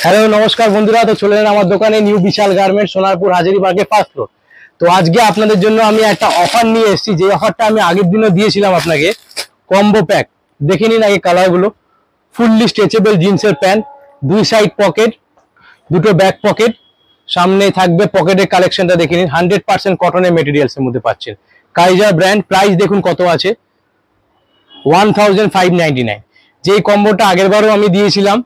Hello নমস্কার বন্ধুরা, তো চলে এলেন আমার দোকানে নিউ বিশাল গার্মেন্টস সোনারপুর হাজারি বাগে ফার্স্ট ফ্লোর। তো আজকে আপনাদের জন্য আমি একটা অফার নিয়ে এসেছি, যে অফারটা আমি আগের দিনও দিয়েছিলাম আপনাকে। কম্বো প্যাক দেখে নিন আগে কালারগুলো। ফুললি স্ট্রেচেবল জিন্সের প্যান্ট, দুই সাইড পকেট, দুটো ব্যাক পকেট, সামনে থাকবে পকেটের কালেকশনটা দেখে নিন। 100% কটনের মেটেরিয়ালস এর মধ্যে পাচ্ছেন। কাইজার ব্র্যান্ড, প্রাইস দেখুন কত আছে, 1599। যেই কম্বোটা আগের বারও আমি দিয়েছিলাম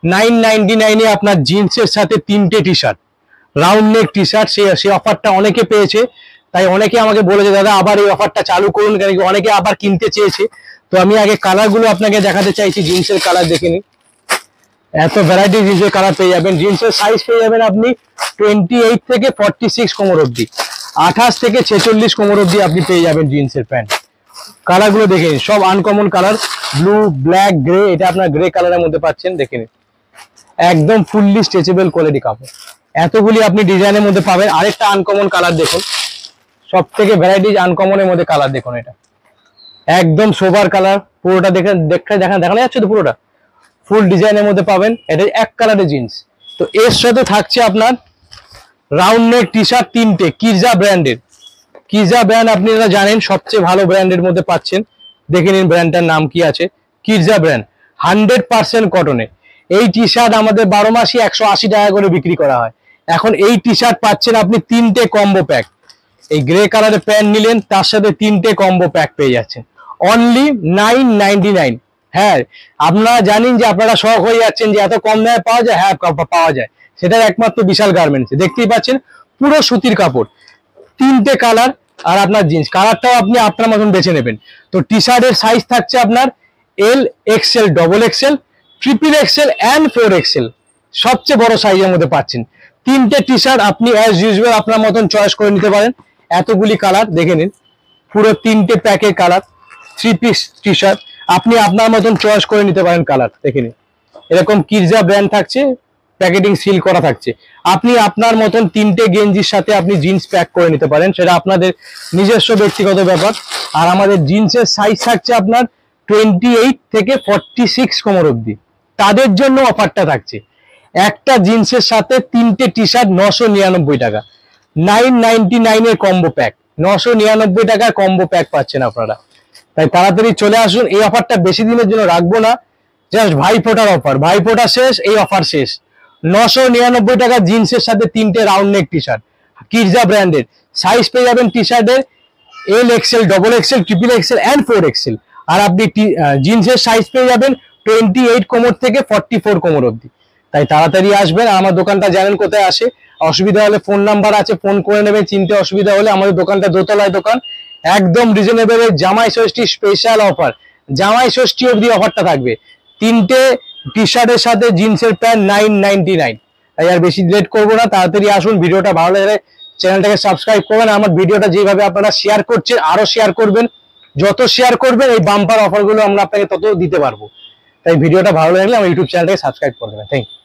999 এ আপনার জিন্সের সাথে 3টে T shirt, round neck T shirt. সেই অফারটা অনেকে পেয়েছে, তাই অনেকে আমাকে বলেছে দাদা আবার এই অফারটা চালু করুন, কারণ অনেকে আবার কিনতে চেয়েছে। তো আমি আগে কালারগুলো আপনাকে দেখাতে চাইছি। জিন্সের কালার দেখে নিন, এত ভ্যারাইটি জিন্সের কালার পেয়ে যাবেন। জিন্সের সাইজ পেয়ে যাবেন আপনি 28 থেকে 46 কোমর অব্দি, 28 থেকে 46 কোমর অব্দি আপনি পেয়ে যাবেন জিন্সের প্যান্ট। কালারগুলো দেখে নিন, সব uncommon colour, blue, black, grey. এটা আপনার গ্রে কালারের মধ্যে পাচ্ছেন, দেখে নিন। একদম ফুললি স্ট্রেচেবল কোয়ালিটি কাপড়, এতগুলি আপনি ডিজাইনের মধ্যে পাবেন। আরেকটা আনকমন কালার দেখুন, সব থেকে ভ্যারাইটিজ আনকমনের মধ্যে কালার দেখুন। এটা একদম সোবার কালার, পুরোটা দেখা যাচ্ছে তো, পুরোটা ফুল ডিজাইনের মধ্যে পাবেন। এটা এক কালারের জিন্স। তো এর সাথে থাকছে আপনার রাউন্ড নেক টি শার্ট 3টে, কিরজা ব্র্যান্ডের। কিরজা ব্র্যান্ড আপনারা জানেন সবচেয়ে ভালো ব্র্যান্ডের মধ্যে পাচ্ছেন। দেখে নিন ব্র্যান্ডটার নাম কি আছে, কিরজা ব্র্যান্ড, 100% কটনের। এই টি শার্ট আমাদের 12 মাসই 180 টাকা করে বিক্রি করা হয়। এখন এই টি শার্ট পাচ্ছেন আপনি 3টে কম্বো প্যাক। এই গ্রে কালারের প্যান্ট নিলেন, তার সাথে 3টে কম্বো প্যাক পেয়ে যাচ্ছেন অনলি 999। হ্যাঁ, আপনারা জানেন যে আপনারা শখ হয়ে যাচ্ছেন যে এত কম দামে পাওয়া যায়। হ্যাঁ, পাওয়া যায়, সেটার একমাত্র বিশাল গার্মেন্টস। দেখতেই পাচ্ছেন পুরো সুতির কাপড়, 3টে কালার। আর আপনার জিন্স কালারটাও আপনি আপনার মতন বেছে নেবেন। তো টি শার্টের সাইজ থাকছে আপনার L, XL, double XL, triple XL and 4XL। সবচেয়ে বড় সাইজের মধ্যে পাচ্ছেন 3টে টি শার্ট। আপনি অ্যাজ ইউজুয়াল আপনার মতন চয়েস করে নিতে পারেন। এতগুলি কালার দেখে নিন, পুরো 3টে প্যাকের কালার, 3 পিস টি শার্ট আপনি আপনার মতন চয়েস করে নিতে পারেন। কালার দেখে নিন, এরকম কিরজা ব্র্যান্ড থাকছে, প্যাকেটিং সিল করা থাকছে। আপনি আপনার মতন 3টে গেঞ্জির সাথে আপনি জিন্স প্যাক করে নিতে পারেন, সেটা আপনাদের নিজস্ব ব্যক্তিগত ব্যাপার। আর আমাদের জিন্সের সাইজ থাকছে আপনার 28 থেকে 46 কোমর অব্দি। তাদের জন্য অফারটা থাকছে একটা জিন্সের সাথে 3টে টি শার্ট 999 টাকা, 999 এর কম্বো প্যাক, 999 টাকার কম্বো প্যাক পাচ্ছেন আপনারা। তাই তাড়াতাড়ি চলে আসুন। এই অফারটা বেশি দিনের জন্য রাখবো না, জাস্ট ভাইফোঁটার অফার। ভাইফোঁটা শেষ, এই অফার শেষ। 999 টাকা জিন্সের সাথে 3টে রাউন্ড নেক টি শার্ট, কিরজা ব্র্যান্ডের। সাইজ পেয়ে যাবেন টি শার্টের L, XL, double XL, triple XL and 4XL। আর আপনি জিন্সের সাইজ পেয়ে যাবেন 28 কোমর থেকে 44 কোমর অব্দি। তাই তাড়াতাড়ি আসবেন। আমার দোকানটা জানেন কোথায় আসে, অসুবিধা হলে ফোন নাম্বার আছে, ফোন করে নেবেন। চিনতে অসুবিধা হলে আমাদের দোকানটা দোতলায় দোকান, একদম রিজনেবল। জামাই ষষ্ঠী স্পেশাল অফার, জামাই ষষ্ঠী অব্দি অফারটা থাকবে। 3টে টি শার্টের সাথে জিন্সের প্যান্ট 999। তাই আর বেশি লেট করবো না, তাড়াতাড়ি আসুন। ভিডিওটা ভালো লাগলে চ্যানেলটাকে সাবস্ক্রাইব করবেন। আমার ভিডিওটা যেভাবে আপনারা শেয়ার করছেন আরো শেয়ার করবেন। যত শেয়ার করবেন এই বাম্পার অফারগুলো আমরা আপনাকে তত দিতে পারবো। তাই ভিডিওটা ভালো লাগলে আমার ইউটিউব চ্যানেলটাকে সাবস্ক্রাইব করে দেবেন। Thank you.